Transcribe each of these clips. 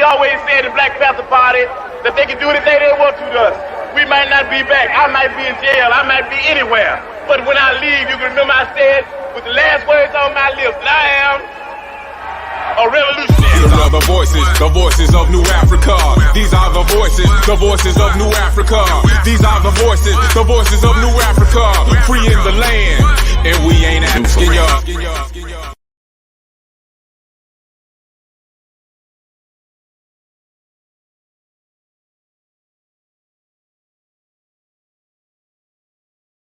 always said in Black Panther Party that they can do anything they want to us. We might not be back. I might be in jail. I might be anywhere. But when I leave, you can remember I said with the last words on my lips that I am a revolutionary. These are the voices of New Africa. These are the voices of New Africa. These are the voices of New Africa. Free in the land, and we ain't asking y'all.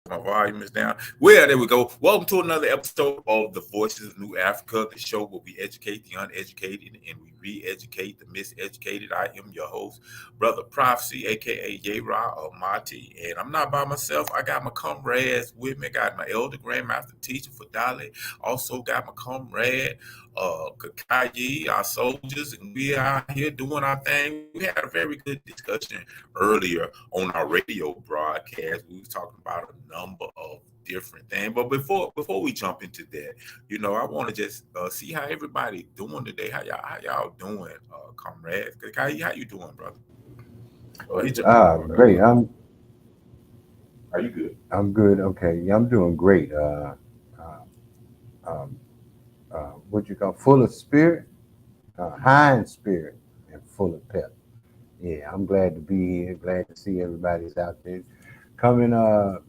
My volume is down. Well, there we go. Welcome to another episode of the Voices of New Afrika, the show where we educate the uneducated and we re-educate the miseducated. I am your host, Brother Prophecy, aka Yera Almighty, and I'm not by myself. I got my comrades with me. I got my elder grandmaster teacher for Dali. Also got my comrade Kakayi, our soldiers, and we are here doing our thing. We had a very good discussion earlier on our radio broadcast. We was talking about a number of different things, but before we jump into that, I want to just see how everybody doing today. How y'all doing, comrades? Kakayi, how you doing, brother? Great. Are you good? I'm good. Okay. Yeah, I'm doing great. What you call full of spirit, high in spirit, and full of pep. Yeah, I'm glad to be here. Glad to see everybody's out there. Come and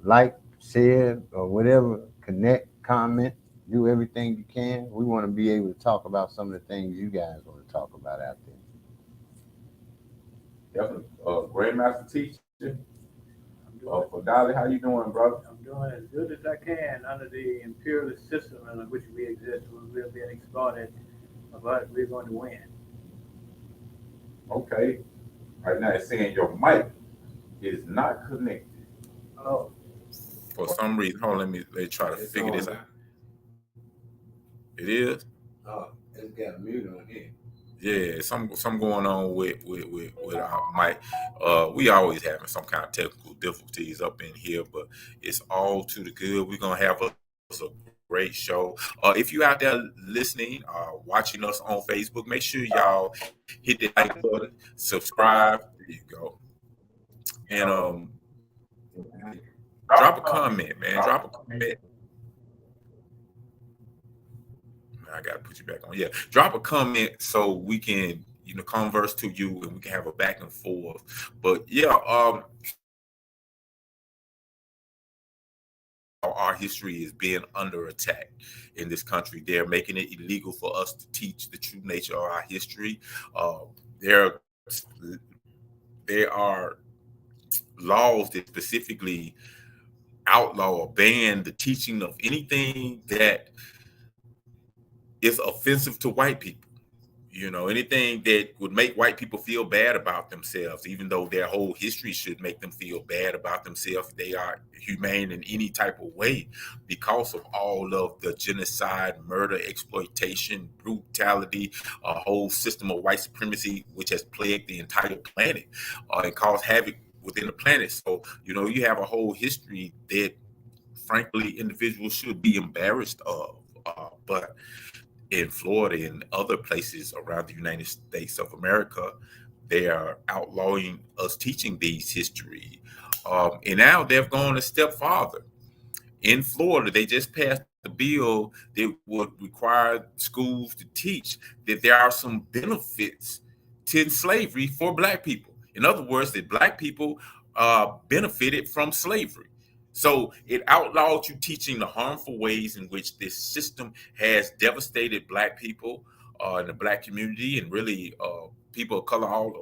like, share, or whatever. Connect, comment, do everything you can. We want to be able to talk about some of the things you guys want to talk about out there. Definitely. Grandmaster teacher. For Dolly, how you doing, brother? I'm doing as good as I can under the imperialist system in which we exist. We're being exploited, but we're going to win. Okay. Right now it's saying your mic is not connected. Oh. For some reason, hold on, let me try to figure this out. It is? Oh, it's got a mute on here. Yeah, some going on with our mic. We always having some kind of technical difficulties up in here, but it's all to the good. We're gonna have a great show. If you out there listening, watching us on Facebook, make sure y'all hit the like button, subscribe. There you go, and drop a comment, man. Drop a comment. I gotta put you back on. Yeah, drop a comment so we can, converse to you and we can have a back and forth. But yeah, our history is being under attack in this country. They're making it illegal for us to teach the true nature of our history. There are laws that specifically outlaw or ban the teaching of anything that is offensive to white people. Anything that would make white people feel bad about themselves, even though their whole history should make them feel bad about themselves. They are humane in any type of way because of all of the genocide, murder, exploitation, brutality, a whole system of white supremacy, which has plagued the entire planet and caused havoc within the planet. So, you have a whole history that, frankly, individuals should be embarrassed of. But in Florida and other places around the United States of America, they are outlawing us teaching these history. And now they've gone a step farther. In Florida, they just passed the bill that would require schools to teach that there are some benefits to slavery for Black people. In other words, that Black people benefited from slavery. So it outlawed you teaching the harmful ways in which this system has devastated Black people in the Black community and really people of color all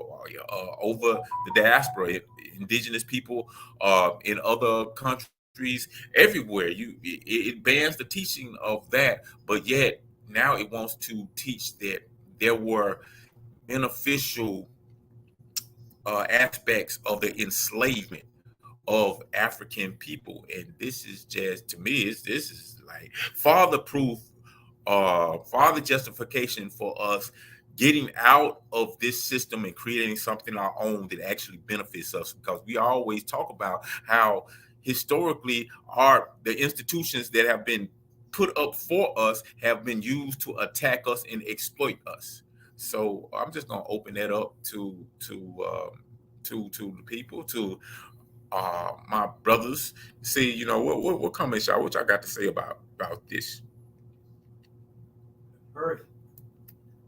over the diaspora, indigenous people in other countries, everywhere. It bans the teaching of that, but yet now it wants to teach that there were beneficial aspects of the enslavement of African people. And this is just, to me, this is like father proof, father justification for us getting out of this system and creating something our own that actually benefits us. Because we always talk about how historically the institutions that have been put up for us have been used to attack us and exploit us. So I'm just gonna open that up to the people, to my brothers. See, what comments y'all, what y'all got to say about this? First,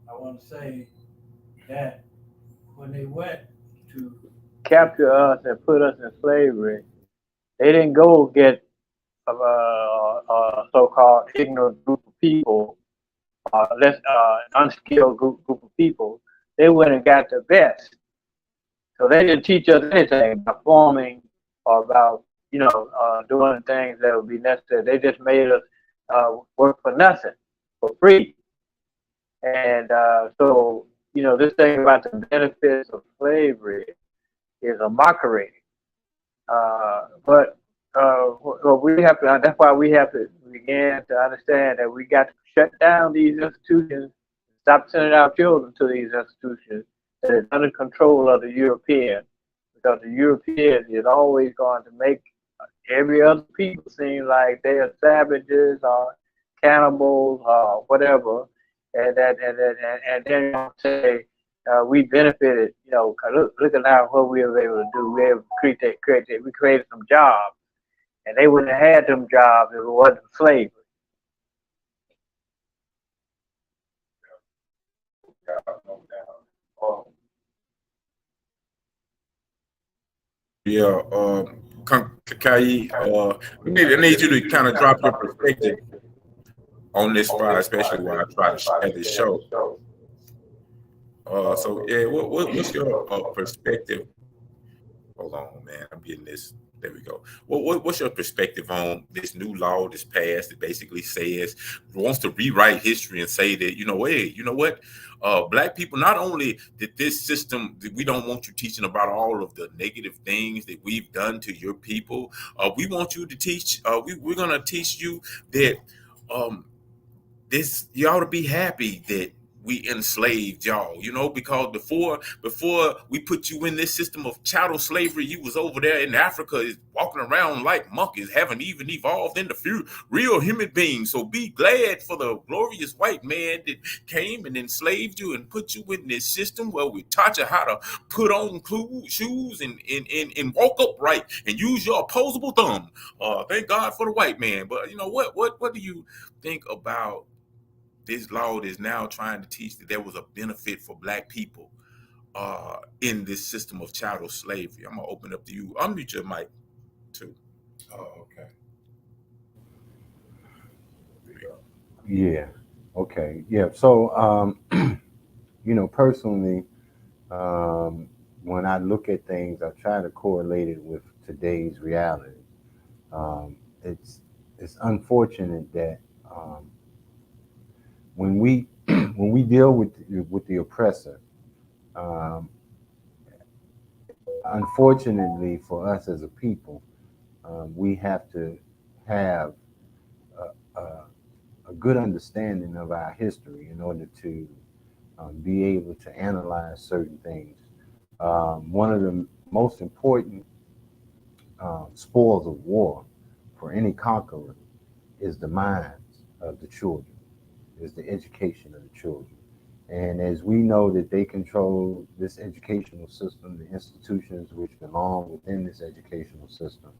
I want to say that when they went to capture us and put us in slavery, they didn't go get a so-called ignorant group of people, less unskilled group of people. They went and got the best. So they didn't teach us anything about farming or about doing things that would be necessary. They just made us work for nothing, for free. And so this thing about the benefits of slavery is a mockery. But well, we have to. That's why we have to begin to understand that we got to shut down these institutions, stop sending our children to these institutions that is under control of the European, because the European is always going to make every other people seem like they are savages or cannibals or whatever, and then say we benefited. Look at now what we were able to do. We were able to create. We created some jobs, and they wouldn't have had them jobs if it wasn't slavery. Yeah, Kai, I need you to kind of drop your perspective on this spot, especially while I try to share this show. So yeah, what's your perspective? Hold on, man, I'm getting this. There we go. What's your perspective on this new law that's passed that basically says, wants to rewrite history and say that, hey, you know what? Black people, not only did this system, that we don't want you teaching about all of the negative things that we've done to your people. We want you to teach, we're going to teach you that this, you ought to be happy that we enslaved y'all, because before we put you in this system of chattel slavery, you was over there in Africa is walking around like monkeys, haven't even evolved into real human beings. So be glad for the glorious white man that came and enslaved you and put you in this system where we taught you how to put on shoes and walk upright and use your opposable thumb. Thank God for the white man. But what do you think about this law is now trying to teach that there was a benefit for black people in this system of chattel slavery? I'm gonna open up to you. Unmute your mic too. Oh, okay. Yeah. Okay. Yeah. So, personally, when I look at things, I try to correlate it with today's reality. It's unfortunate that when we when we deal with the oppressor, um, unfortunately for us as a people, we have to have a good understanding of our history in order to be able to analyze certain things. One of the most important spoils of war for any conqueror is the minds of the children, is the education of the children. And as we know that they control this educational system, the institutions which belong within this educational system,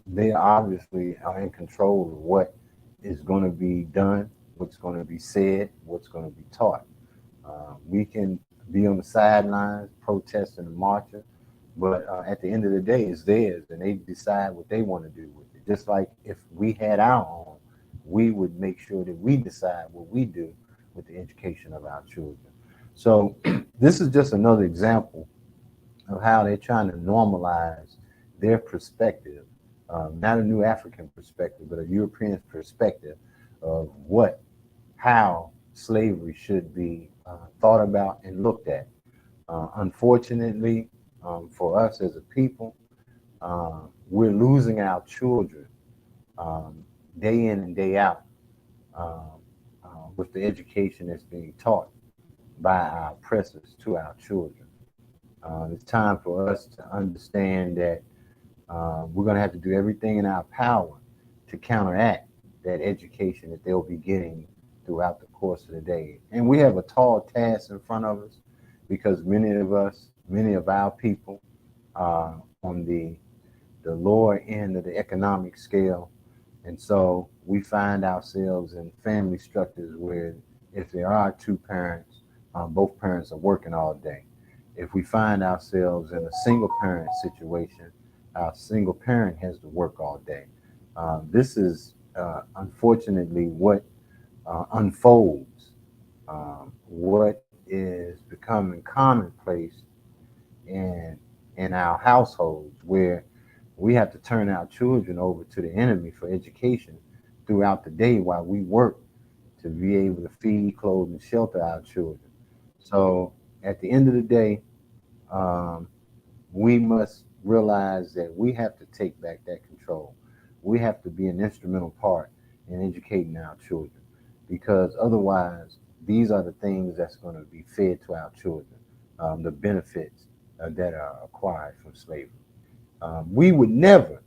they obviously are in control of what is going to be done, what's going to be said, what's going to be taught. We can be on the sidelines protesting and marching, but at the end of the day, it's theirs, and they decide what they want to do with it. Just like if we had our own, we would make sure that we decide what we do with the education of our children. So this is just another example of how they're trying to normalize their perspective, not a new African perspective, but a European perspective of how slavery should be thought about and looked at. Unfortunately, for us as a people, we're losing our children day in and day out with the education that's being taught by our oppressors to our children. It's time for us to understand that we're going to have to do everything in our power to counteract that education that they'll be getting throughout the course of the day. And we have a tall task in front of us because many of our people are on the lower end of the economic scale. And so we find ourselves in family structures where if there are two parents, both parents are working all day. If we find ourselves in a single parent situation, our single parent has to work all day. This is unfortunately what unfolds, what is becoming commonplace in our households, where we have to turn our children over to the enemy for education throughout the day while we work to be able to feed, clothe, and shelter our children. So at the end of the day, we must realize that we have to take back that control. We have to be an instrumental part in educating our children, because otherwise, these are the things that's going to be fed to our children, the benefits that are acquired from slavery. We would never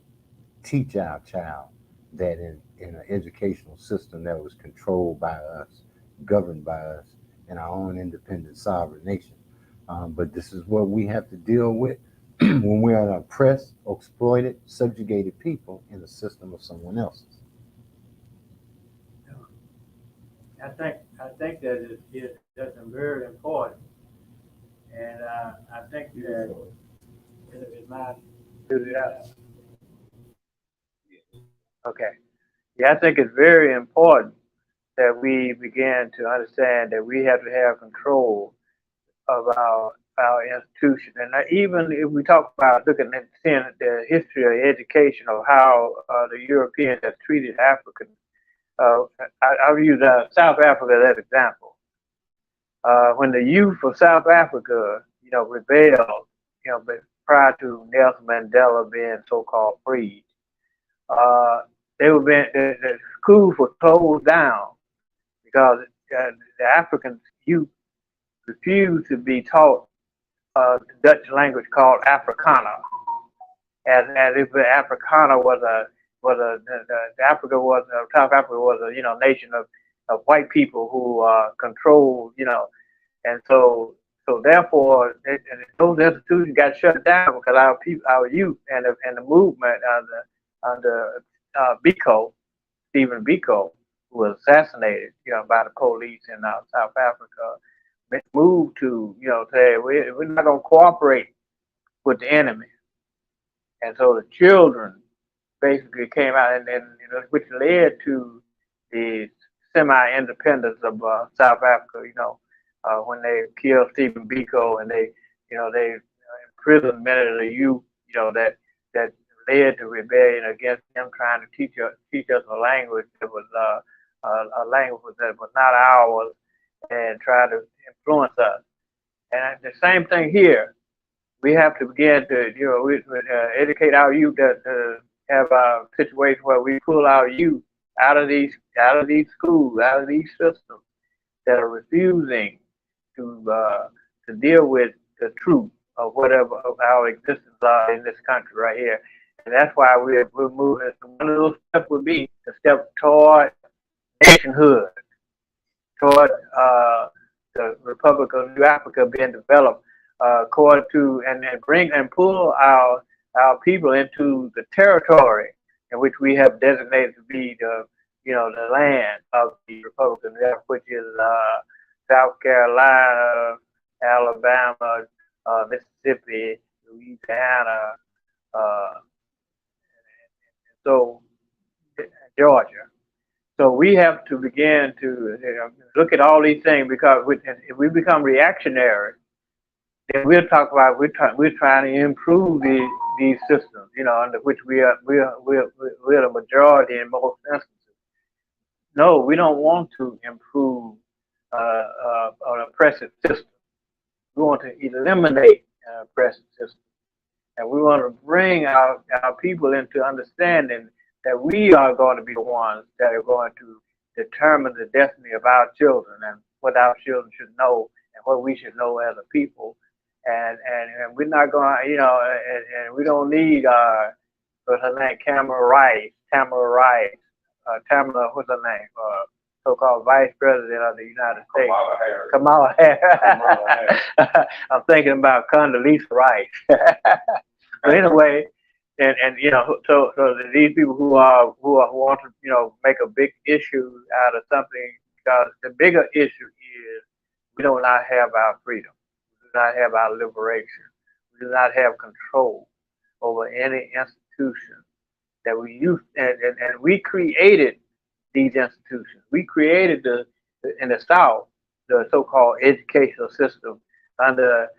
teach our child that in an educational system that was controlled by us, governed by us, in our own independent sovereign nation. But this is what we have to deal with when we are an oppressed, exploited, subjugated people in the system of someone else's. I think that that's very important, and I think that it's not. Okay. Yeah, I think it's very important that we begin to understand that we have to have control of our institution. And even if we talk about looking at the history of education, of how the Europeans have treated Africans, I'll use South Africa as an example. When the youth of South Africa, rebelled, prior to Nelson Mandela being so-called freed, the schools were closed down because the African youth refused to be taught the Dutch language called Afrikaner, as if Afrikaner was South Africa was a nation of white people who controlled, and so therefore those institutions got shut down because our youth and the movement under Biko, Stephen Biko, who was assassinated, by the police in South Africa, moved to, say we're not going to cooperate with the enemy, and so the children basically came out, and which led to the semi-independence of South Africa. When they killed Stephen Biko and they imprisoned many of the youth, that led to rebellion against them trying to teach us a language that was a language that was not ours and try to influence us. And the same thing here. We have to begin to educate our youth to have a situation where we pull our youth out of these schools, out of these systems that are refusing to deal with the truth of whatever of our existence are in this country right here. And that's why we're moving. One of those steps would be to step toward nationhood, toward the Republic of New Afrika being developed, according to and bring and pull our people into the territory in which we have designated to be the land of the Republic of New Afrika, which is South Carolina, Alabama, Mississippi, Louisiana, so Georgia. So we have to begin to look at all these things, because if we become reactionary, then we'll talk about we're trying to improve these systems, under which we're the majority in most instances. No, we don't want to improve an oppressive system. We want to eliminate an oppressive system. And we want to bring our people into understanding that we are going to be the ones that are going to determine the destiny of our children and what our children should know and what we should know as a people. And we're not going to, and we don't need, what's her name, Tamara Rice, what's her name, so-called Vice President of the United States, Kamala Harris. I'm thinking about Condoleezza Rice. But anyway, and so these people who want to make a big issue out of something, because the bigger issue is we do not have our freedom, we do not have our liberation, we do not have control over any institution that we use, and we created these institutions. We created in the South the so-called educational system under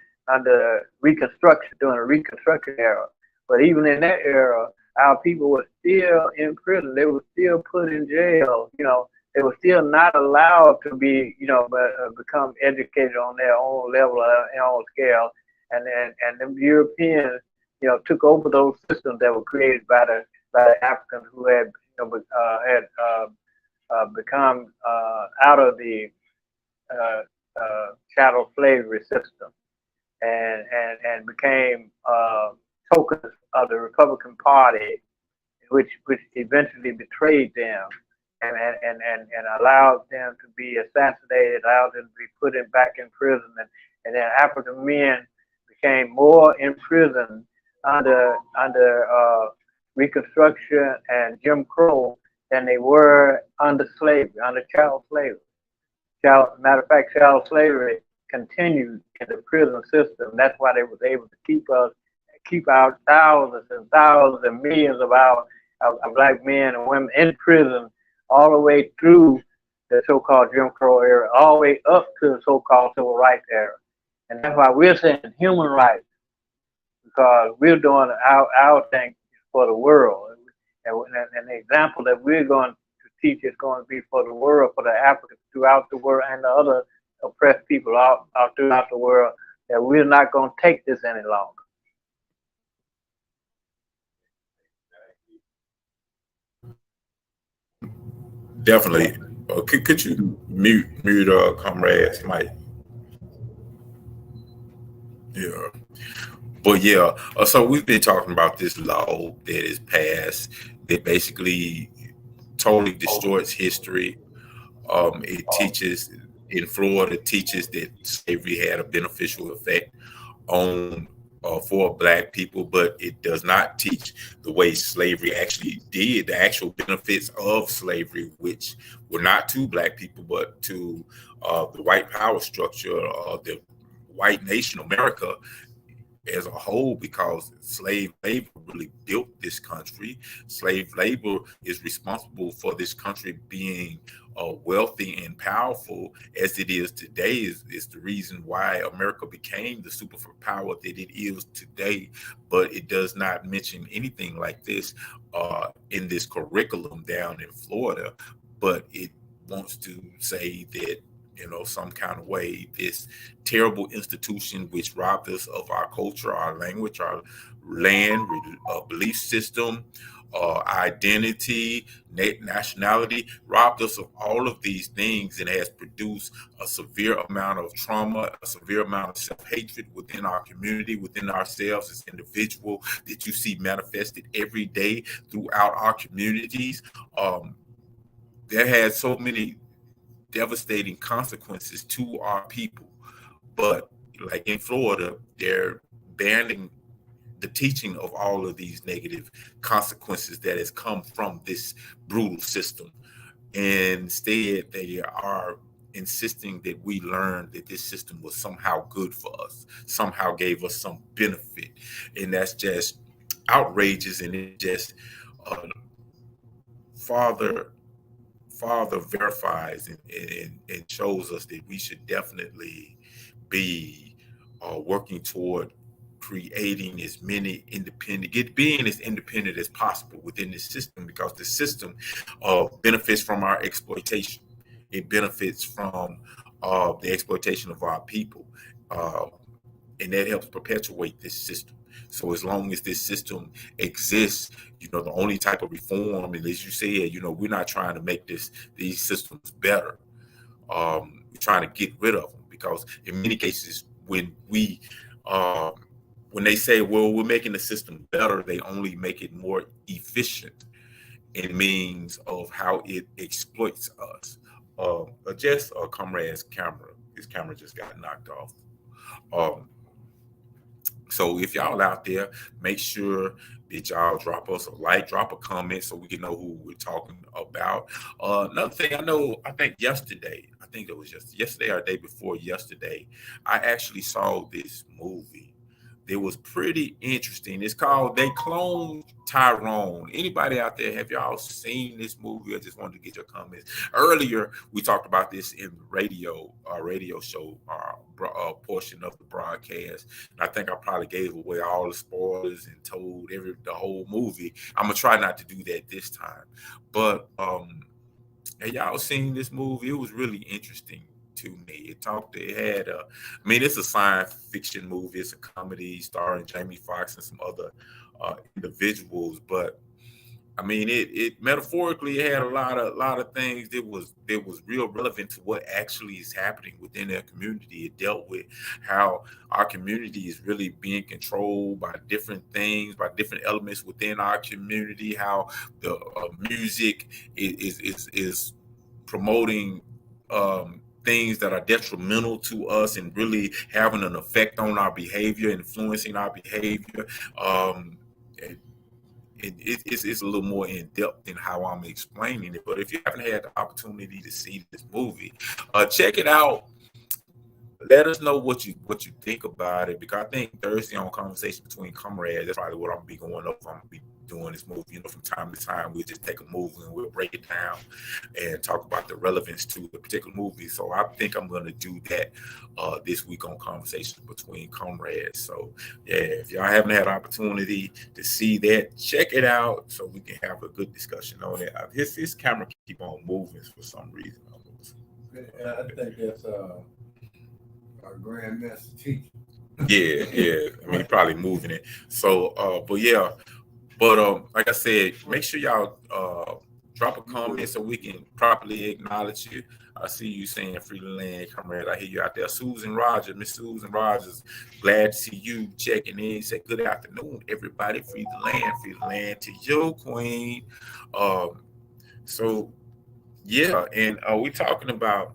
Reconstruction, during the Reconstruction era. But even in that era, our people were still in prison. They were still put in jail. They were still not allowed to be, become educated on their own level, their own scale. And the Europeans, took over those systems that were created by the Africans who had become out of the chattel slavery system and became tokens of the Republican Party, which eventually betrayed them and allowed them to be assassinated, allowed them to be put back in prison, and then African men became more imprisoned under Reconstruction and Jim Crow than they were under slavery, under chattel slavery. Matter of fact, chattel slavery continued in the prison system. That's why they was able to keep out thousands and thousands and millions of our black men and women in prison all the way through the so-called Jim Crow era, all the way up to the so-called civil rights era. And that's why we're saying human rights, because we're doing our thing for the world. And the example that we're going to teach is going to be for the world, for the Africans throughout the world and the other oppressed people out throughout the world, that we're not going to take this any longer. Definitely. Could you mute comrades, Mike? Yeah. But yeah, so we've been talking about this law that is passed that basically totally distorts history. It teaches, in Florida, teaches that slavery had a beneficial effect on for black people, but it does not teach the way slavery actually did, the actual benefits of slavery, which were not to black people, but to the white power structure of the white nation, America, as a whole, because slave labor really built this country. Slave labor is responsible for this country being wealthy and powerful as it is today. Is the reason why America became the superpower that it is today. But it does not mention anything like this in this curriculum down in Florida. But it wants to say that, some kind of way, this terrible institution which robbed us of our culture, our language, our land, belief system, identity, nationality, robbed us of all of these things, and has produced a severe amount of trauma, a severe amount of self-hatred within our community, within ourselves as individuals, that you see manifested every day throughout our communities. That has so many devastating consequences to our people. But like in Florida, they're banning the teaching of all of these negative consequences that has come from this brutal system. Instead, they are insisting that we learn that this system was somehow good for us, somehow gave us some benefit. And that's just outrageous, and it just Father verifies and shows us that we should definitely be working toward creating as many being as independent as possible within this system, because the system benefits from our exploitation. It benefits from the exploitation of our people, and that helps perpetuate this system. So as long as this system exists, the only type of reform, and as you said, we're not trying to make these systems better. We're trying to get rid of them, because in many cases, when they say, well, we're making the system better, they only make it more efficient in means of how it exploits us. just Comrade's camera. His camera just got knocked off. So if y'all out there, make sure that y'all drop us a like, drop a comment so we can know who we're talking about. Another thing I think it was just yesterday or the day before yesterday, I actually saw this movie. It was pretty interesting. It's called They Cloned Tyrone. Anybody out there, have y'all seen this movie? I just wanted to get your comments. Earlier, we talked about this in the radio show portion of the broadcast. And I think I probably gave away all the spoilers and told the whole movie. I'm going to try not to do that this time. But have y'all seen this movie? It was really interesting to me. It's a science fiction movie. It's a comedy starring Jamie Foxx and some other individuals. But I mean, it metaphorically had a lot of things that was real relevant to what actually is happening within their community. It dealt with how our community is really being controlled by different things, by different elements within our community. How the music is promoting things that are detrimental to us and really having an effect on our behavior, influencing our behavior. It's a little more in depth than how I'm explaining it. But if you haven't had the opportunity to see this movie, check it out. Let us know what you think about it, because I think Thursday on Conversation Between Comrades, that's probably what I'm gonna be going over. I'm gonna be doing this movie. From time to time, we'll just take a movie and we'll break it down and talk about the relevance to the particular movie. So I think I'm gonna do that this week on Conversations Between Comrades. So yeah, if y'all haven't had an opportunity to see that, check it out so we can have a good discussion on it. His camera keep on moving for some reason. I think that's our grandmaster teacher. Yeah. I mean, probably moving it. So, like I said, make sure y'all drop a comment so we can properly acknowledge you. I see you saying free the land, comrade. I hear you out there. Susan Rogers, Miss Susan Rogers, glad to see you checking in. Say good afternoon, everybody. Free the land to you, queen. So yeah, and we're talking about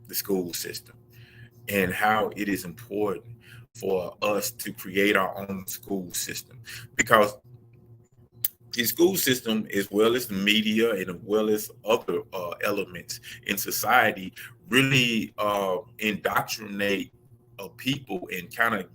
the school system and how it is important for us to create our own school system, because the school system, as well as the media and as well as other elements in society, really indoctrinate people and kind of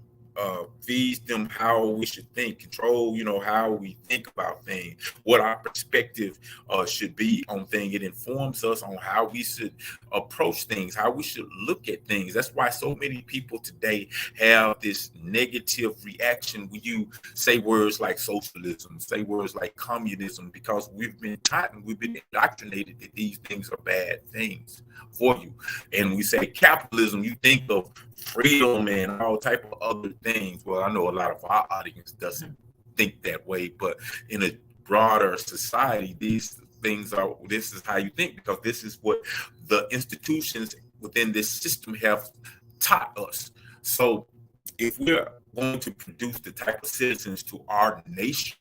feeds them how we should think, control, how we think about things, what our perspective should be on things. It informs us on how we should approach things, how we should look at things. That's why so many people today have this negative reaction when you say words like socialism, say words like communism, because we've been taught and we've been indoctrinated that these things are bad things for you. And we say capitalism, you think of freedom and all type of other things. Well, I know a lot of our audience doesn't think that way, but in a broader society, this is how you think, because this is what the institutions within this system have taught us. So if we're going to produce the type of citizens to our nation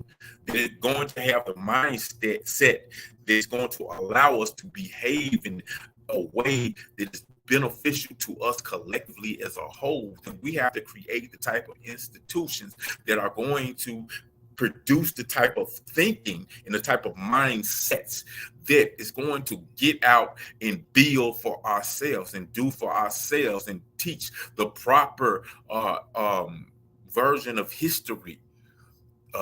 that is going to have the mindset set that's going to allow us to behave in a way that is beneficial to us collectively as a whole, then we have to create the type of institutions that are going to produce the type of thinking and the type of mindsets that is going to get out and build for ourselves and do for ourselves and teach the proper version of history,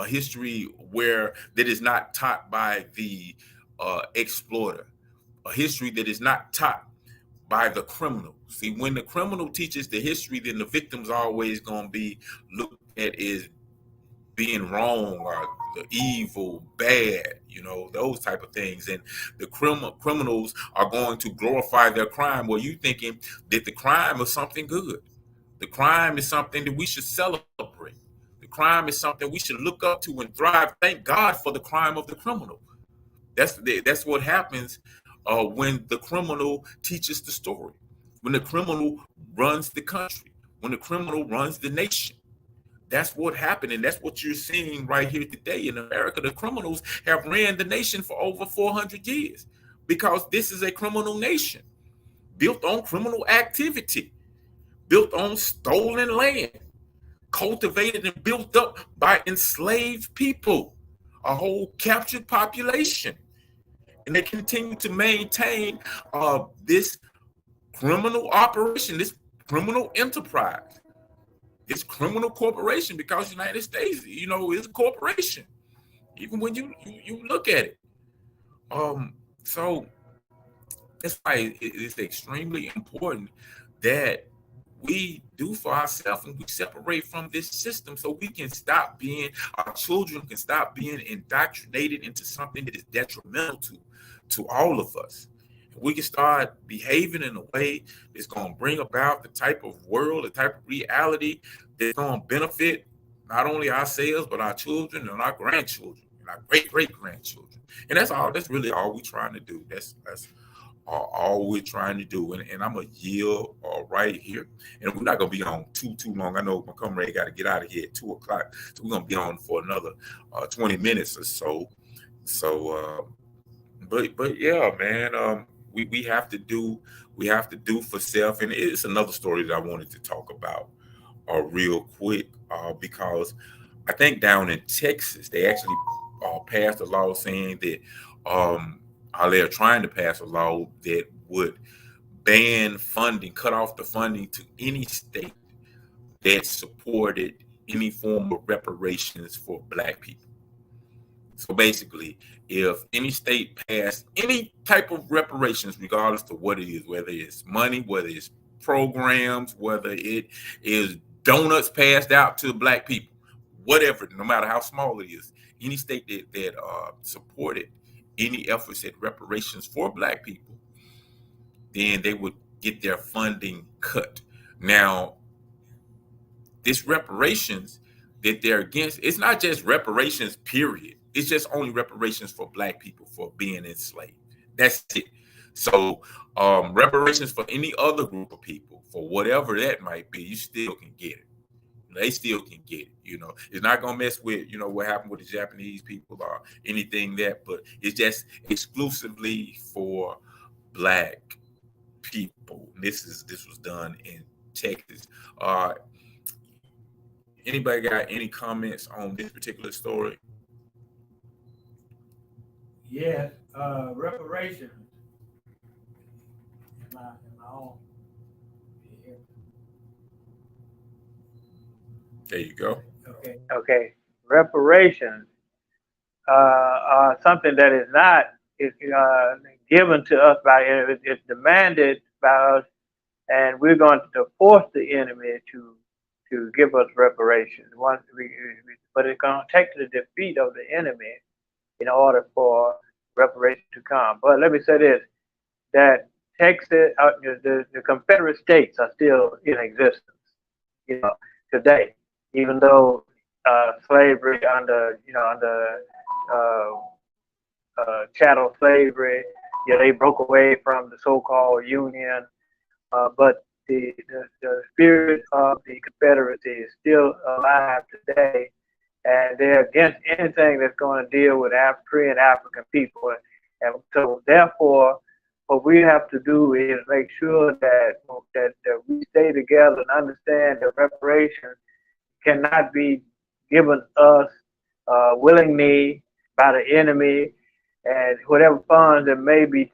history where that is not taught by the exploiter, a history that is not taught by the criminal. See, when the criminal teaches the history, then the victim's always going to be looked at as being wrong or the evil, bad, those type of things. And the criminals are going to glorify their crime. Well, you thinking that the crime is something good. The crime is something that we should celebrate. The crime is something we should look up to and thrive. Thank God for the crime of the criminal. That's what happens when the criminal teaches the story, when the criminal runs the country, when the criminal runs the nation. That's what happened, and that's what you're seeing right here today in America. The criminals have ran the nation for over 400 years because this is a criminal nation. built on criminal activity, built on stolen land, cultivated and built up by enslaved people, a whole captured population. And they continue to maintain this criminal operation, this criminal enterprise, this criminal corporation, because the United States, is a corporation, even when you look at it. So that's why it's extremely important that we do for ourselves and we separate from this system so we can our children can stop being indoctrinated into something that is detrimental to all of us. We can start behaving in a way that's going to bring about the type of world, the type of reality that's going to benefit not only ourselves, but our children and our grandchildren and our great-great-grandchildren. And that's really all we're trying to do. That's all we're trying to do. And I'm going to yield right here. And we're not going to be on too long. I know my comrade got to get out of here at 2 o'clock. So we're going to be on for another 20 minutes or so. But yeah, man, we have to do for self. And it's another story that I wanted to talk about real quick because I think down in Texas, they actually passed a law saying that they're trying to pass a law that would ban funding, cut off the funding to any state that supported any form of reparations for Black people. So basically, if any state passed any type of reparations, regardless of what it is, whether it's money, whether it's programs, whether it is donuts passed out to Black people, whatever, no matter how small it is, any state that supported any efforts at reparations for Black people, then they would get their funding cut. Now, this reparations that they're against, it's not just reparations, period. It's just only reparations for Black people for being enslaved. That's it. So reparations for any other group of people, for whatever that might be, you still can get it. They still can get it. It's not going to mess with, what happened with the Japanese people or anything but it's just exclusively for Black people. This was done in Texas. Anybody got any comments on this particular story? Yes, reparations. Am I on? There you go. Okay. Reparations are something that is not given to us by enemy. It's demanded by us, and we're going to force the enemy to give us reparations. But it's going to take the defeat of the enemy in order for reparations to come. But let me say this, that Texas, the Confederate States are still in existence, today, even though slavery under chattel slavery, they broke away from the so-called Union, but the spirit of the Confederacy is still alive today. And they're against anything that's going to deal with free and African people. And so therefore, what we have to do is make sure that we stay together and understand that reparations cannot be given us willingly by the enemy, and whatever funds that may be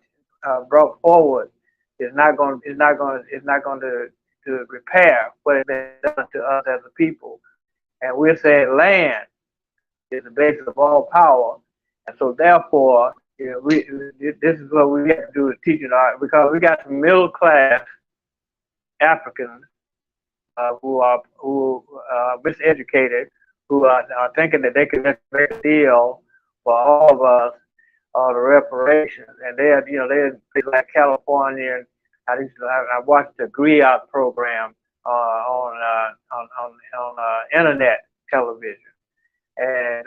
brought forward is not going to repair what has been done to us as a people. And we're saying land is the basis of all power. And so therefore, this is what we have to do, is teaching art, because we got some middle class Africans who are miseducated, who are thinking that they can make a deal for all of us, all the reparations. And they're like California. And I watched the GRIOT program on internet television, and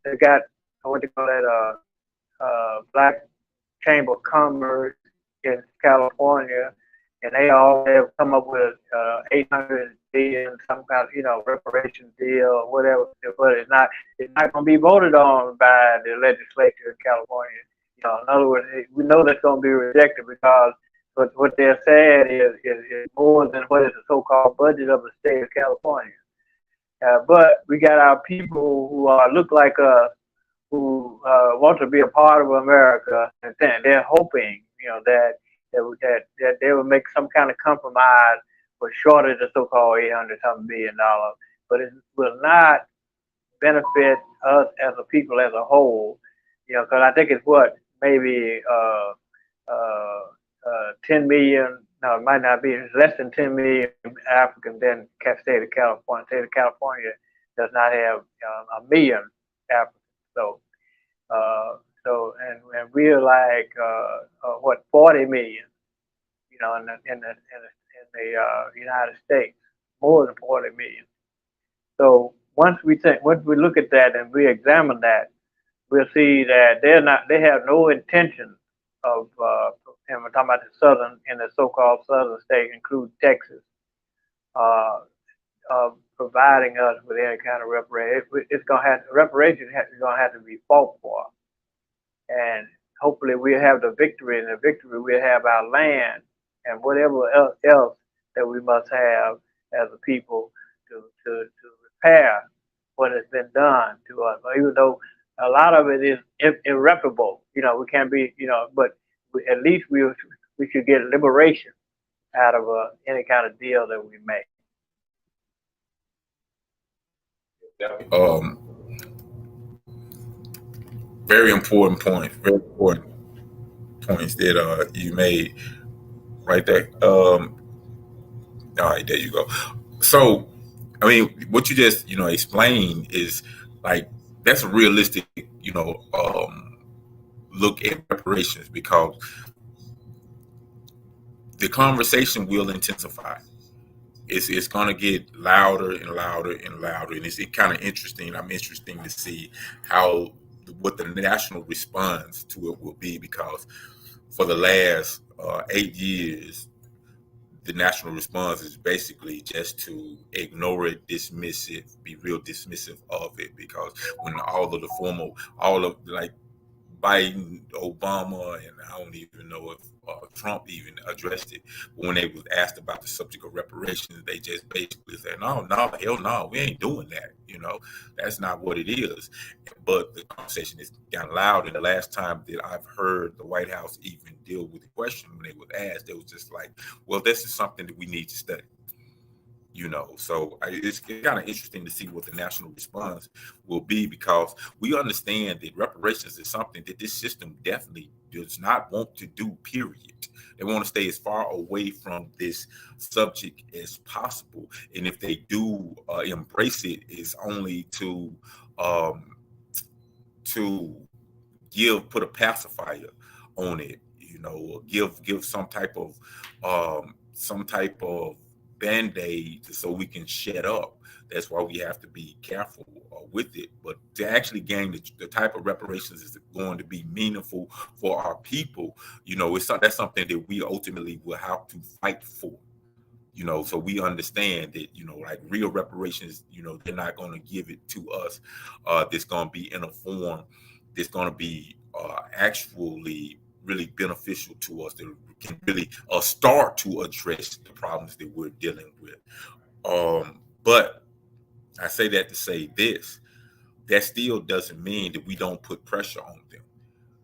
they got what they call that Black Chamber of Commerce in California, and they all have come up with 800 billion, some kind of reparations deal or whatever, but it's not going to be voted on by the legislature in California. In other words, we know that's going to be rejected because what they're saying is more than what is the so-called budget of the state of California. But we got our people who look like us, who want to be a part of America, and they're hoping, that they will make some kind of compromise for shortage the so-called $800-something billion, but it will not benefit us as a people as a whole, because I think it's maybe 10 million. No, it might not be. It's less than 10 million Africans in the state of California. The state of California does not have a million Africans. And we're like 40 million, in the United States, more than 40 million. So once we look at that and we examine that, we'll see that they have no intention of, and we're talking about the so-called southern state, including Texas, of providing us with any kind of reparation. Reparations is going to have to be fought for, and hopefully we'll have the victory. And the victory, we'll have our land and whatever else that we must have as a people to repair what has been done to us. Even though a lot of it is irreparable, we can't be, but at least we should get liberation out of any kind of deal that we make. Very important points that you made right there. All right, there you go. So, I mean, what you just explained is like that's a realistic look at reparations, because the conversation will intensify. It's going to get louder and louder and louder, and it's kind of interesting. I'm interested to see what the national response to it will be, because for the last 8 years, the national response is basically just to ignore it, dismiss it, be real dismissive of it, because when all of like Biden, Obama, and I don't even know if Trump even addressed it. But when they was asked about the subject of reparations, they just basically said, no, hell no, we ain't doing that. That's not what it is. But the conversation is gotten loud. And the last time that I've heard the White House even deal with the question when they was asked, it was just like, well, this is something that we need to study. So it's kind of interesting to see what the national response will be, because we understand that reparations is something that this system definitely does not want to do, period. They want to stay as far away from this subject as possible. And if they do embrace it, it's only to put a pacifier on it, or give some type of Band-Aid so we can shut up. That's why we have to be careful with it. But to actually gain the type of reparations is going to be meaningful for our people, that's something that we ultimately will have to fight for. So we understand that, like real reparations, they're not going to give it to us. That's going to be in a form that's going to be actually really beneficial to us, that can really start to address the problems that we're dealing with. But I say that to say this, that still doesn't mean that we don't put pressure on them.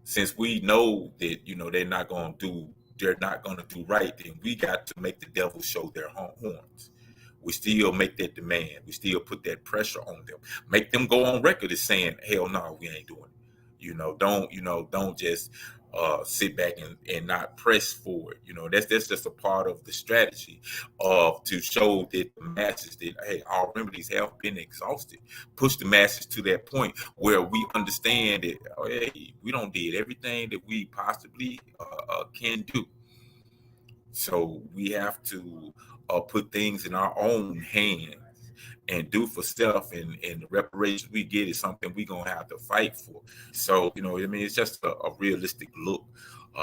Since we know that, they're not going to do right, then we got to make the devil show their horns. We still make that demand. We still put that pressure on them. Make them go on record as saying, hell no, we ain't doing it. Don't just sit back and not press for it. That's just a part of the strategy to show that the masses that, hey, our remedies have been exhausted. Push the masses to that point where we understand that, oh, hey, we don't did everything that we possibly can do. So we have to put things in our own hands and do for self, and the reparations we get is something we're going to have to fight for. So, it's just a realistic look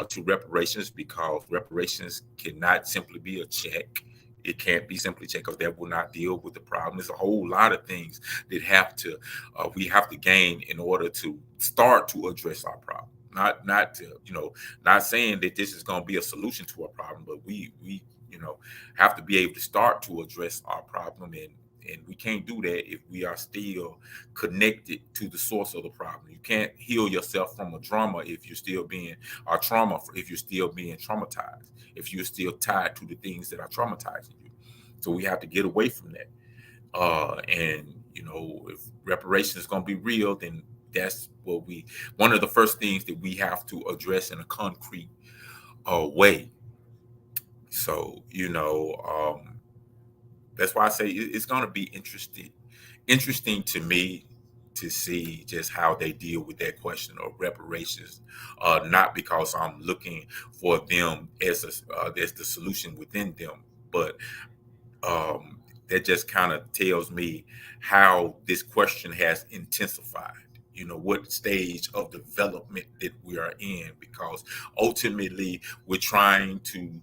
to reparations, because reparations cannot simply be a check. It can't be simply check, because that will not deal with the problem. There's a whole lot of things that we have to gain in order to start to address our problem. not to, not saying that this is going to be a solution to a problem, but we have to be able to start to address our problem, and we can't do that if we are still connected to the source of the problem. You can't heal yourself from a trauma if you're still being if you're still being traumatized, if you're still tied to the things that are traumatizing you. So we have to get away from that. And if reparation is going to be real, then that's one of the first things that we have to address in a concrete way. So that's why I say it's going to be interesting to me to see just how they deal with that question of reparations. Not because I'm looking for them as the solution within them, but that just kind of tells me how this question has intensified. What stage of development that we are in, because ultimately we're trying to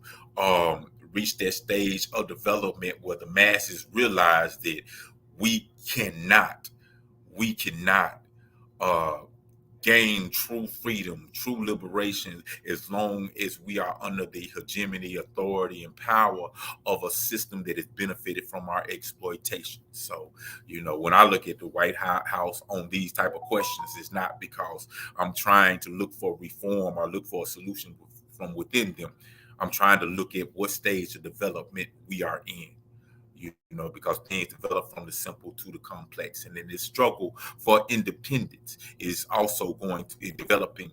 reach that stage of development where the masses realize that we cannot uh, gain true freedom, true liberation, as long as we are under the hegemony, authority, and power of a system that has benefited from our exploitation. So, when I look at the White House on these type of questions, it's not because I'm trying to look for reform or look for a solution from within them. I'm trying to look at what stage of development we are in. Because things develop from the simple to the complex, and then this struggle for independence is also going to be developing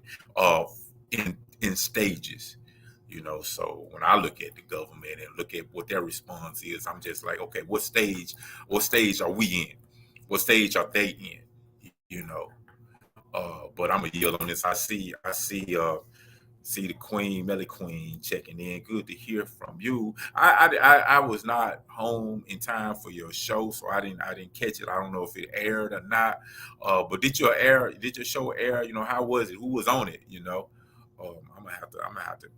in stages. So when I look at the government and look at what their response is, I'm just like, okay, what stage are we in? What stage are they in? But I'm gonna yield on this. I see the Queen, Melly Queen, checking in. Good to hear from you. I was not home in time for your show, so I didn't catch it. I don't know if it aired or not. But did your show air? How was it? Who was on it? I'm gonna have to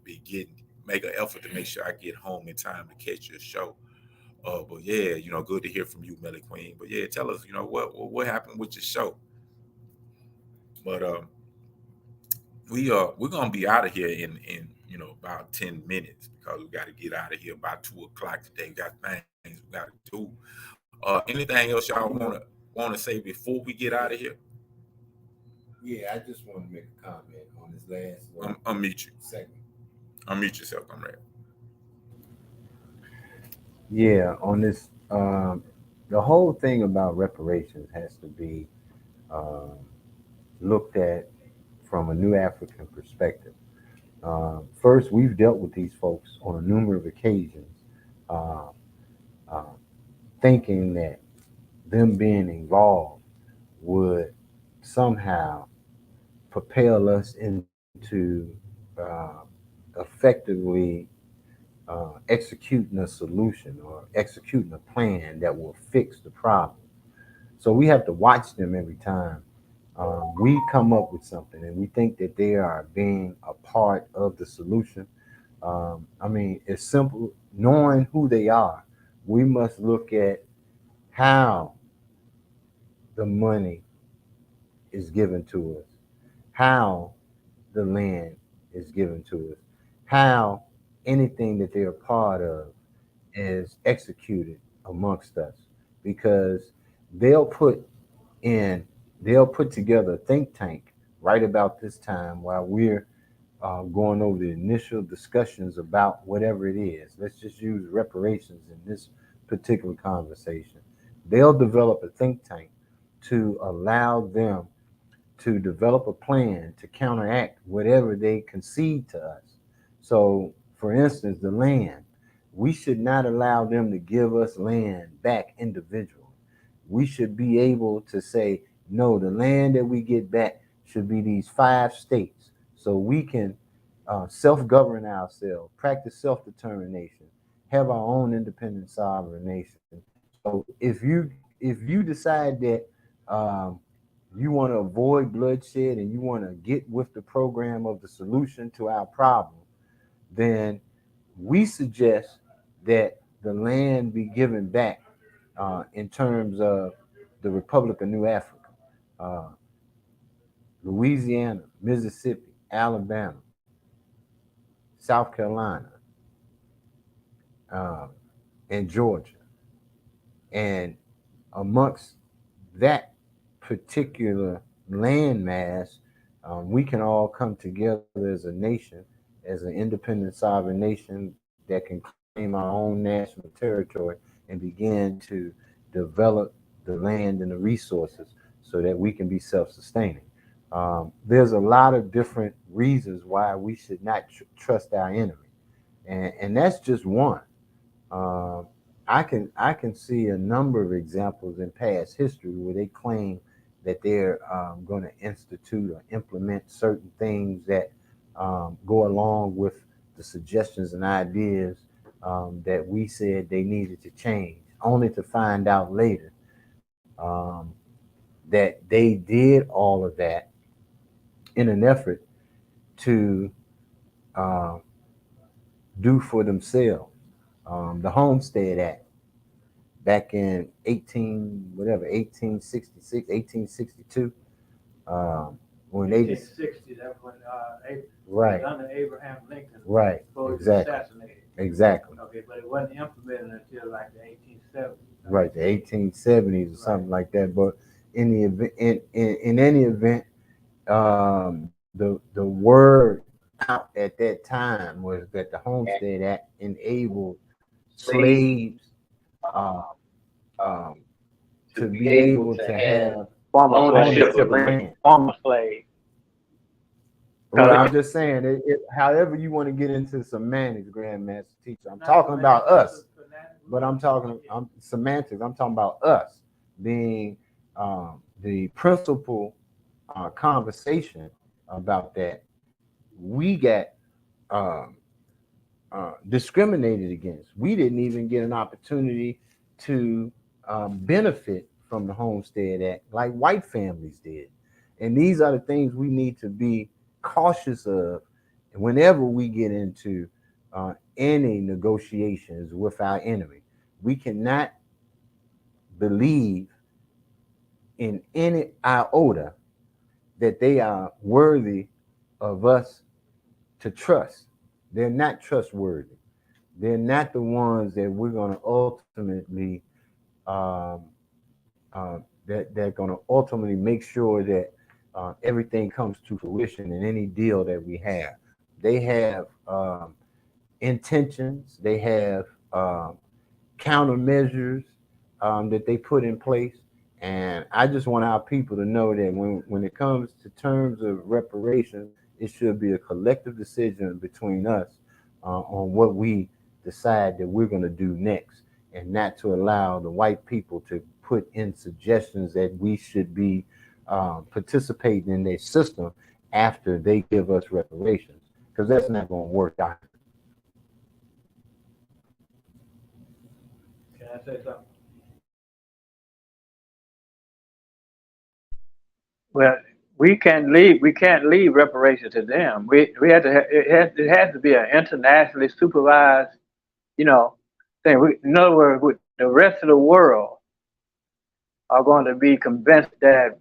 make an effort to make sure I get home in time to catch your show. But yeah, good to hear from you, Melly Queen. But yeah, tell us, what happened with your show. But we're gonna be out of here in about 10 minutes, because we got to get out of here by 2 o'clock today. We got things we got to do. Anything else y'all want to say before we get out of here? Yeah, I just want to make a comment on this last one. Unmute you. Segment. Unmute yourself, comrade. Yeah, on this, the whole thing about reparations has to be looked at from a New African perspective. First, we've dealt with these folks on a number of occasions, thinking that them being involved would somehow propel us into effectively executing a solution or executing a plan that will fix the problem. So we have to watch them every time we come up with something and we think that they are being a part of the solution. It's simple. Knowing who they are, we must look at how the money is given to us, how the land is given to us, how anything that they're a part of is executed amongst us, because they'll put together a think tank right about this time while we're going over the initial discussions about whatever it is. Let's just use reparations in this particular conversation. They'll develop a think tank to allow them to develop a plan to counteract whatever they concede to us. So, for instance, the land, we should not allow them to give us land back individually. We should be able to say, no, the land that we get back should be these 5 states, so we can self-govern ourselves, practice self-determination, have our own independent sovereign nation. So if you decide that you want to avoid bloodshed and you want to get with the program of the solution to our problem, then we suggest that the land be given back in terms of the Republic of New Afrika, Louisiana, Mississippi, Alabama, South Carolina, and Georgia. And amongst that particular landmass, we can all come together as a nation, as an independent sovereign nation that can claim our own national territory and begin to develop the land and the resources so that we can be self-sustaining. There's a lot of different reasons why we should not trust our enemy, and that's just one. Um, I can see a number of examples in past history where they claim that they're going to institute or implement certain things that go along with the suggestions and ideas that we said they needed to change, only to find out later that they did all of that in an effort to uh, do for themselves. The Homestead Act back in 1866, 1862, when they just 1860, that's when right, under Abraham Lincoln, right, exactly, assassinated. exactly, Okay, but it wasn't implemented until like the 1870s. right, the 1870s or something like that. But in the event, in any event, the word out at that time was that the Homestead Act enabled slaves uh, um, to be able to have ownership of land. Former slave. Well, I'm just saying, however you want to get into semantics, Grandmaster Teacher, I'm talking about us, but I'm semantics. I'm talking about us being the principal conversation about that. We got discriminated against. We didn't even get an opportunity to benefit from the Homestead Act like white families did. And these are the things we need to be cautious of whenever we get into any negotiations with our enemy. We cannot believe in any iota that they are worthy of us to trust. They're not trustworthy. They're not the ones that we're going to ultimately that they're going to ultimately make sure that everything comes to fruition in any deal that we have. They have intentions. They have countermeasures that they put in place. And I just want our people to know that when it comes to terms of reparations, it should be a collective decision between us on what we decide that we're going to do next, and not to allow the white people to put in suggestions that we should be participating in their system after they give us reparations, because that's not going to work out. Can I say something? Well, we can't leave reparations to them. We have to. It has to be an internationally supervised, thing. In other words, the rest of the world are going to be convinced that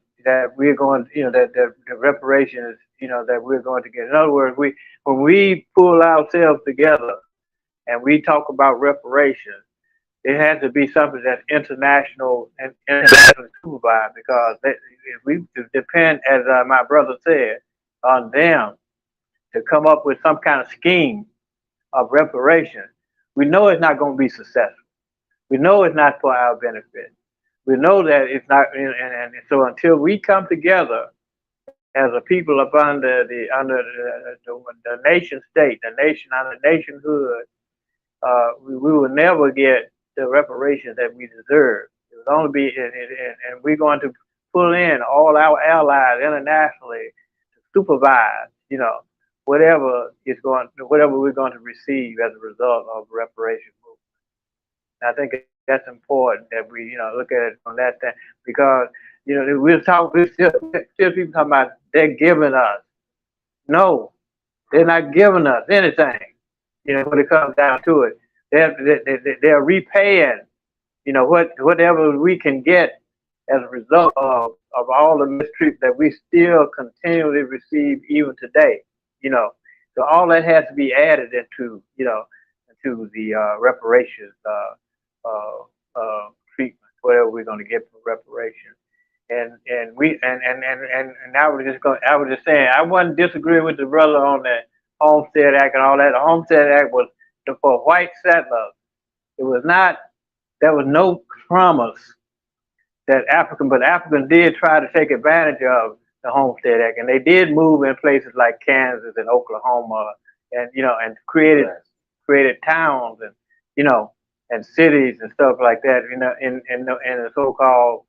we're going, that the reparations, that we're going to get. In other words, when we pull ourselves together and we talk about reparations, it has to be something that's international and internationally supervised, because if we depend, as my brother said, on them to come up with some kind of scheme of reparation, we know it's not going to be successful. We know it's not for our benefit. We know that it's not, and so until we come together as a people up under the nation state, the nation under nationhood, we will never get the reparations that we deserve. It would only be, and we're going to pull in all our allies internationally to supervise, whatever we're going to receive as a result of reparation movement. And I think that's important that we, look at it from that thing, because, we're still people talking about they're giving us. No, they're not giving us anything. When it comes down to it, they're repaying, whatever we can get as a result of all the mistreatment that we still continually receive even today. you know. So all that has to be added into, you know, into the reparations treatment, whatever we're going to get for reparations. And I was just saying, I wasn't disagreeing with the brother on the Homestead Act and all that. The Homestead Act was for white settlers. It was not. There was no promise that Africans did try to take advantage of the Homestead Act, and they did move in places like Kansas and Oklahoma, and you know, and created towns and you know, and cities and stuff like that. You know, in the so-called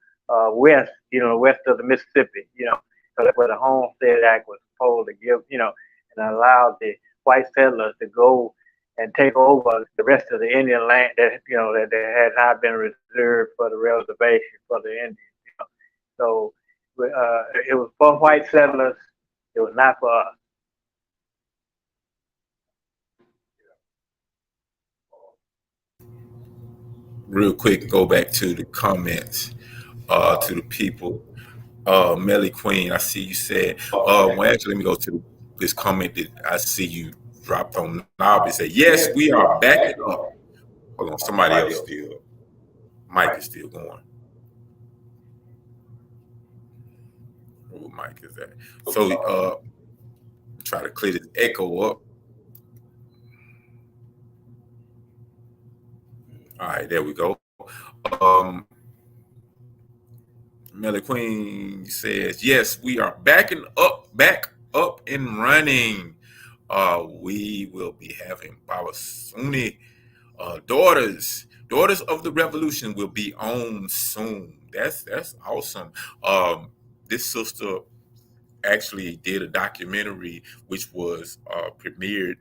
West, you know, west of the Mississippi. You know, so that's where the Homestead Act was supposed to give, you know, and allow the white settlers to go and take over the rest of the Indian land that you know that had not been reserved for the reservation for the Indians. You know. So it was for white settlers. It was not for us. Real quick, go back to the comments to the people. Melly Queen, I see you said. Well, actually, let me go to this comment that I see you dropped on Knob. It said, "Yes, we are backing up." Hold on, somebody else still. Mike is still going. Who Mike is that? So, try to clear this echo up. All right, there we go. Melly Queen says, "Yes, we are back up and running. We will be having Baba Suni daughters of the revolution will be on soon." That's awesome. This sister actually did a documentary which was premiered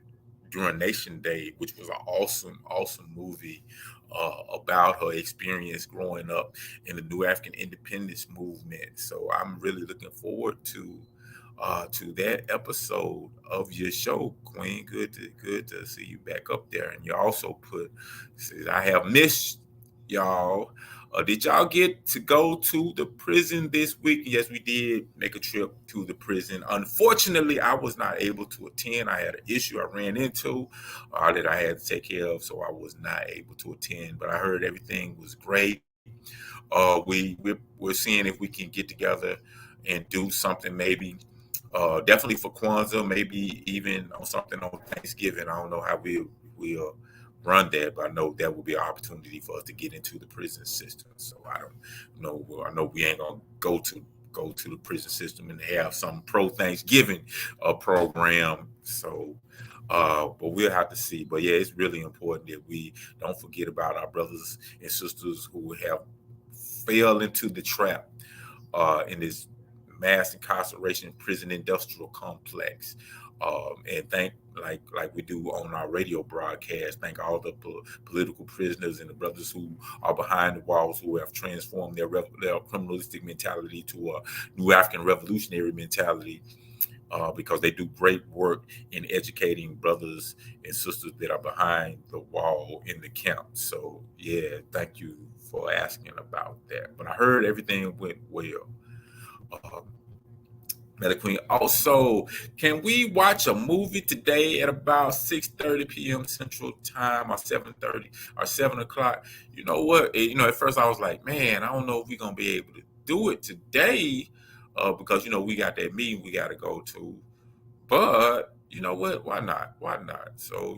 during Nation Day, which was an awesome movie about her experience growing up in the New African Independence movement. So I'm really looking forward to that episode of your show, Queen. Good to see you back up there. And you also says, "I have missed y'all. Did y'all get to go to the prison this week?" Yes, we did make a trip to the prison. Unfortunately, I was not able to attend. I had an issue I ran into that I had to take care of, so I was not able to attend. But I heard everything was great. We're seeing if we can get together and do something, maybe definitely for Kwanzaa, maybe even on something on Thanksgiving. I don't know how we'll run that, but I know that will be an opportunity for us to get into the prison system. So I don't know. I know we ain't gonna go to the prison system and have some pro Thanksgiving program. So, but we'll have to see. But yeah, it's really important that we don't forget about our brothers and sisters who have fell into the trap in this mass incarceration prison industrial complex. And thank, like we do on our radio broadcast, thank all the political prisoners and the brothers who are behind the walls, who have transformed their criminalistic mentality to a New African revolutionary mentality, because they do great work in educating brothers and sisters that are behind the wall in the camp. So yeah, thank you for asking about that. But I heard everything went well. Meta Queen. Also, can we watch a movie today at about 6:30 p.m. Central Time, or 7:30 or 7 o'clock? You know what? At first I was like, man, I don't know if we're gonna be able to do it today, because we got that meeting we got to go to. But you know what? Why not? Why not? So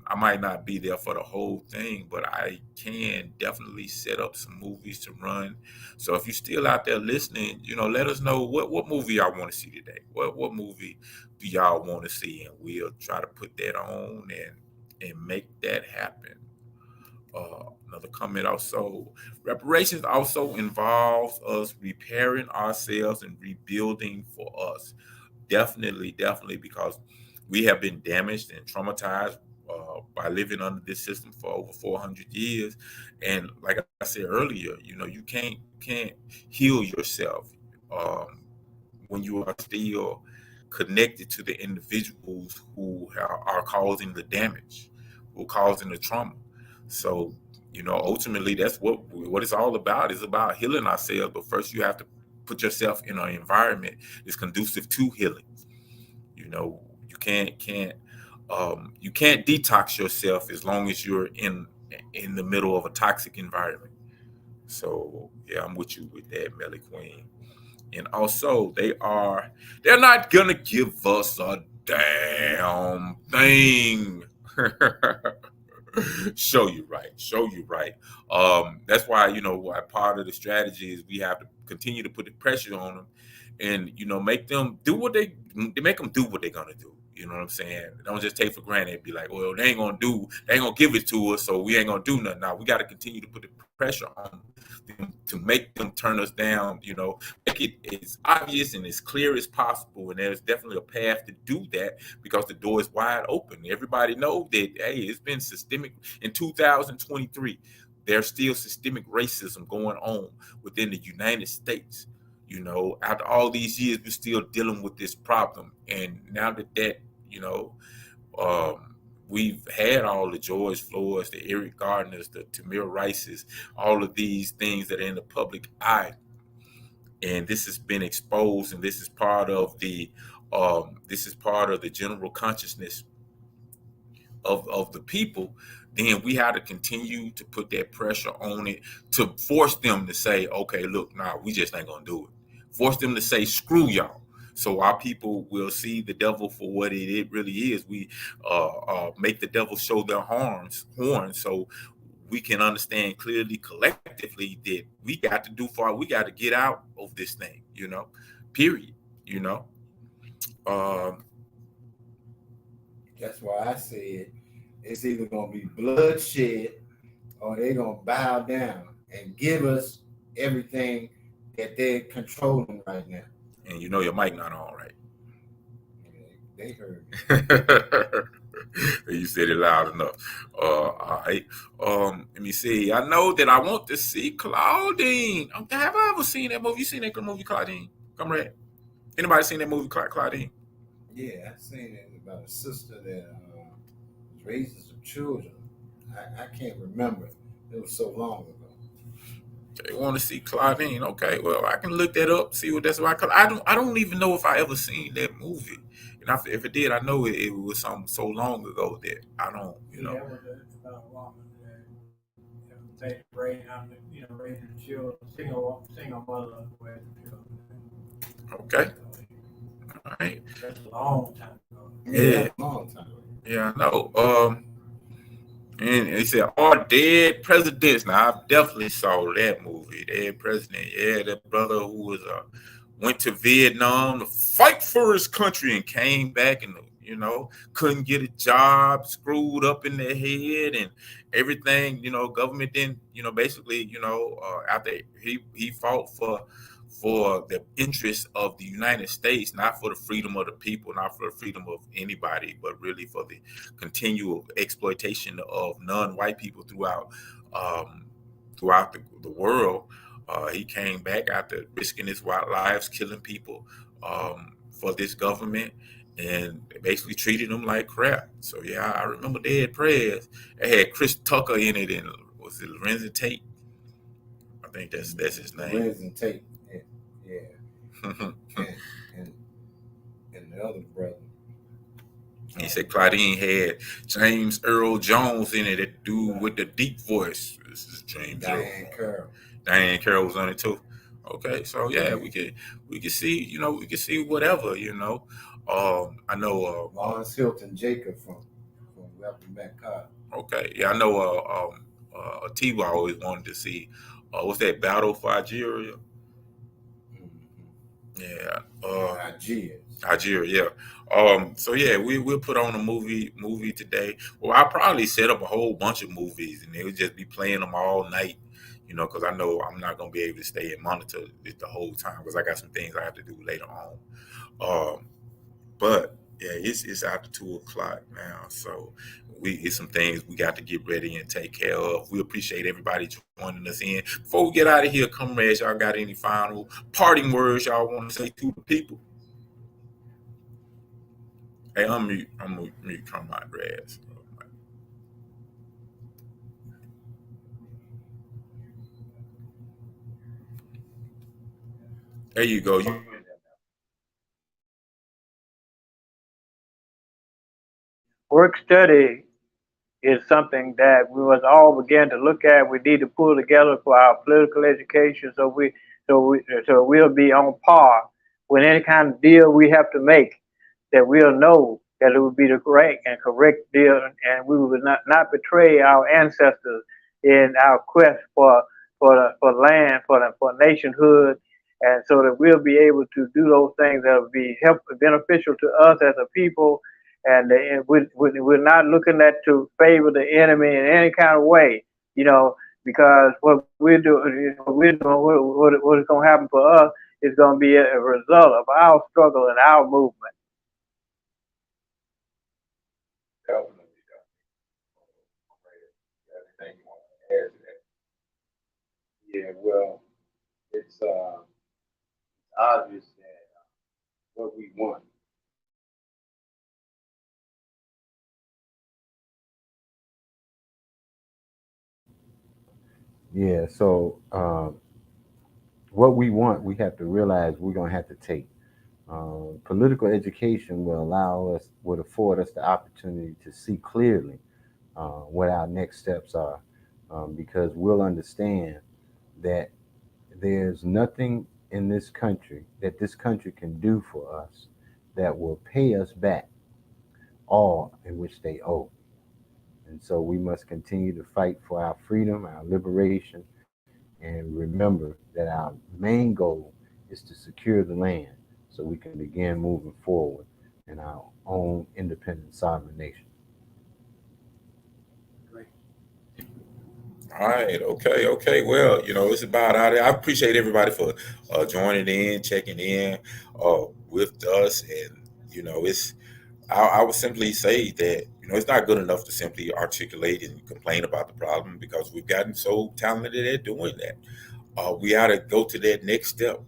I might not be there for the whole thing, but I can definitely set up some movies to run. So if you're still out there listening, let us know what movie y'all want to see today. What movie do y'all want to see, and we'll try to put that on and make that happen. Another comment also, reparations also involves us repairing ourselves and rebuilding for us. Definitely, because we have been damaged and traumatized by living under this system for over 400 years. And like I said earlier, you can't heal yourself when you are still connected to the individuals who are causing the damage, who are causing the trauma. So, ultimately, that's what it's all about. It's about healing ourselves. But first, you have to put yourself in an environment that's conducive to healing. You know, you can't detox yourself as long as you're in the middle of a toxic environment. So yeah, I'm with you with that, Melly Queen. And also, they're not gonna give us a damn thing. Show you right. That's why, why part of the strategy is we have to continue to put the pressure on them, and make them do what they make them do what they're gonna do. You know what I'm saying? Don't just take for granted. Be like, well, they ain't gonna give it to us, so we ain't gonna do nothing. Now we got to continue to put the pressure on them to make them turn us down. Make it as obvious and as clear as possible. And there's definitely a path to do that because the door is wide open. Everybody knows that, hey, it's been systemic in 2023. There's still systemic racism going on within the United States. After all these years, we're still dealing with this problem. And now that we've had all the George Floyds, the Eric Gardners, the Tamir Rices, all of these things that are in the public eye, and this has been exposed, and this is part of the general consciousness of the people. Then we have to continue to put that pressure on it to force them to say, okay, look, nah, we just ain't gonna do it. Force them to say, screw y'all. So our people will see the devil for what it really is. We make the devil show their horns, so we can understand clearly, collectively, that we got to get out of this thing, period. That's why I said it's either gonna be bloodshed or they're gonna bow down and give us everything that they're controlling right now. And your mic not on, right? They heard me. You said it loud enough. All right. Let me see. I know that I want to see Claudine. Have I ever seen that movie? You seen that movie, Claudine? Come right. Anybody seen that movie, Claudine? Yeah, I seen it about a sister that raises some children. I can't remember. It was so long ago. They want to see Claudine. Okay, well, I can look that up, see what that's about. Cause I don't even know if I ever seen that movie. And if it did, I know it was something so long ago that I don't, That was about a woman that raising children, single mother raising children. Okay. All right. That's a long time ago. Yeah. Long time ago. Yeah, I know. And he said, "All dead presidents." Now, I definitely saw that movie, Dead President. Yeah, that brother who was went to Vietnam to fight for his country and came back and couldn't get a job, screwed up in their head and everything. Government didn't. Basically, after he fought for the interests of the United States, not for the freedom of the people, not for the freedom of anybody, but really for the continual exploitation of non-white people throughout the world. He came back after risking his lives, killing people for this government, and they basically treated them like crap. So yeah, I remember Dead Prez. It had Chris Tucker in it, and was it Lorenzo Tate? I think that's his name. Lorenzo Tate. Yeah. and the other brother. He said Claudine had James Earl Jones in it, that dude with the deep voice. This is James Diane Earl. Carroll. Diane Carroll was on it too. Okay, so yeah, we could see, we could see whatever, I know Lawrence Hilton Jacob from Welcome Back Carter. Okay, yeah, I know T-Boy always wanted to see what's that, Battle for Algeria? Yeah. Algeria, yeah. So yeah, we'll put on a movie today. Well, I'll probably set up a whole bunch of movies and they would just be playing them all night, because I know I'm not gonna be able to stay and monitor it the whole time because I got some things I have to do later on. But yeah, it's after 2:00 now, so it's some things we got to get ready and take care of. We appreciate everybody joining us in. Before we get out of here, comrades, y'all got any final parting words y'all want to say to the people? Hey, I'm mute, comrades. There you go. work study is something that we must all begin to look at. We need to pull together for our political education, so we'll be on par with any kind of deal we have to make. That we'll know that it would be the correct and correct deal, and we will not betray our ancestors in our quest for land, for nationhood, and so that we'll be able to do those things that will be beneficial to us as a people, and we're not looking at to favor the enemy in any kind of way, because what what is going to happen for us is going to be a result of our struggle and our movement. Definitely. Anything you want to add to that? Yeah, well, it's obvious that what we want. Yeah, so what we want, we have to realize we're going to have to take. Political education would afford us the opportunity to see clearly what our next steps are, because we'll understand that there's nothing in this country that this country can do for us that will pay us back all in which they owe. And so we must continue to fight for our freedom, our liberation, and remember that our main goal is to secure the land so we can begin moving forward in our own independent sovereign nation. All right. Okay. Well, it's about out there. I appreciate everybody for joining in, checking in with us, and it's. I would simply say that it's not good enough to simply articulate and complain about the problem, because we've gotten so talented at doing that. We got to go to that next step.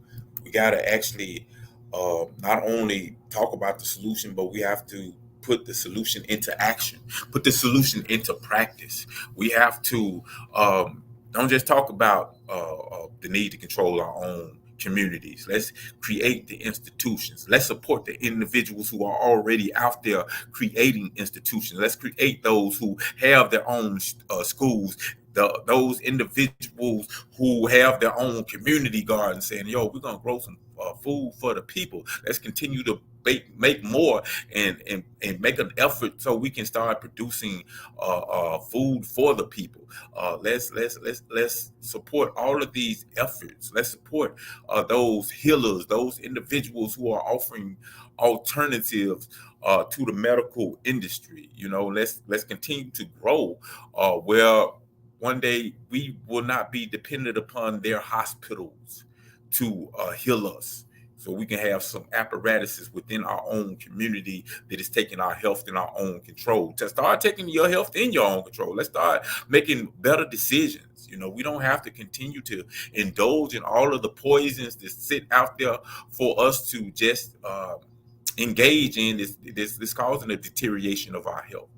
We got to actually not only talk about the solution, but we have to put the solution into action, put the solution into practice. We have to don't just talk about the need to control our own communities. Let's create the institutions. Let's support the individuals who are already out there creating institutions. Let's create those who have their own schools, those individuals who have their own community gardens, saying, yo, we're going to grow some food for the people. Let's continue to make more and make an effort so we can start producing food for the people. Let's support all of these efforts. Let's support those healers, those individuals who are offering alternatives to the medical industry. Let's continue to grow where one day we will not be dependent upon their hospitals to heal us. So we can have some apparatuses within our own community that is taking our health in our own control. To start taking your health in your own control, let's start making better decisions. We don't have to continue to indulge in all of the poisons that sit out there for us to just engage in. This causing a deterioration of our health.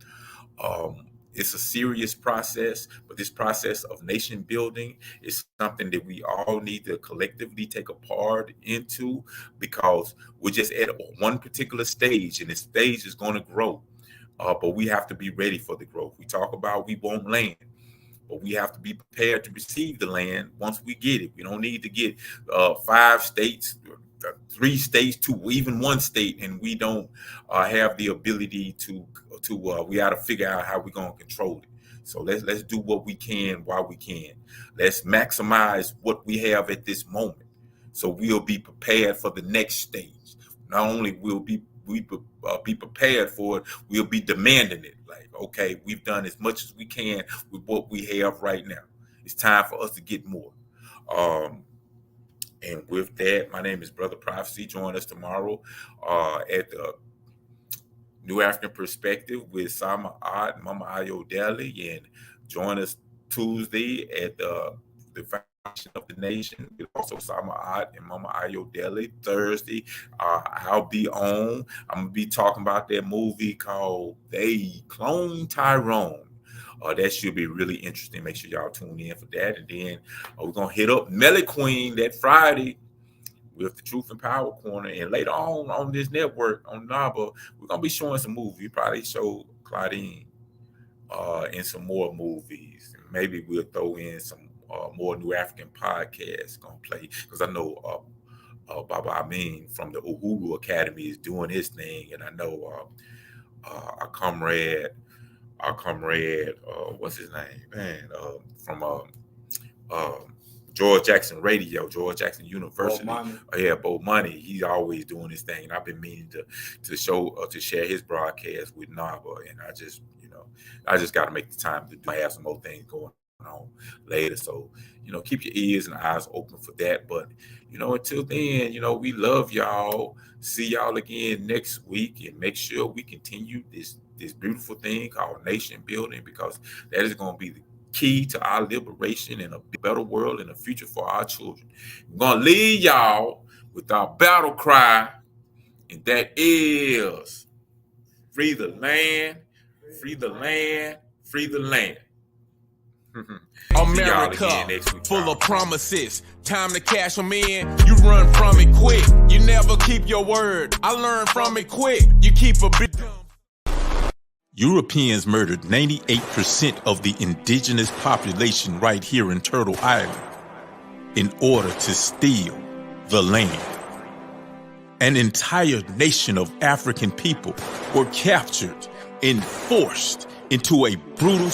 It's a serious process, but this process of nation building is something that we all need to collectively take a part into, because we're just at one particular stage, and the stage is going to grow. But we have to be ready for the growth. We talk about we want land, but we have to be prepared to receive the land once we get it. We don't need to get 5 states, 3 states, to even 1 state, and we don't have the ability to we got to figure out how we're going to control it. So let's do what we can while we can. Let's maximize what we have at this moment, so we'll be prepared for the next stage. Not only will we be prepared for it, we'll be demanding it. Like, okay, we've done as much as we can with what we have right now. It's time for us to get more. And with that, my name is Brother Prophecy. Join us tomorrow at the New African Perspective with Sama Art and Mama Ayo Deli, and join us Tuesday at the Foundation of the Nation with also Sama Art and Mama Ayo Deli. Thursday, I'll be on. I'm gonna be talking about that movie called They Clone Tyrone. That should be really interesting. Make sure y'all tune in for that. And then we're gonna hit up Melly Queen that Friday with the Truth and Power Corner. And later on this network, on NABA, we're going to be showing some movies. We probably show Claudine in some more movies. Maybe we'll throw in some more New African podcasts going to play, because I know Baba Amin from the Uhuru Academy is doing his thing, and I know our comrade, what's his name, man, from George Jackson Radio, George Jackson University. Bo Money. He's always doing his thing. And I've been meaning to share his broadcast with NABA, and I just got to make the time to have some more things going on later. So, keep your ears and eyes open for that. But, until then, we love y'all. See y'all again next week, and make sure we continue this beautiful thing called nation building, because that is going to be the key to our liberation and a better world and a future for our children. We're going to leave y'all with our battle cry, and that is free the land, free the land, free the land. America, full of promises. Time to cash them in. You run from it quick. You never keep your word. I learned from it quick. You keep a big... Europeans murdered 98% of the indigenous population right here in Turtle Island in order to steal the land. An entire nation of African people were captured and forced into a brutal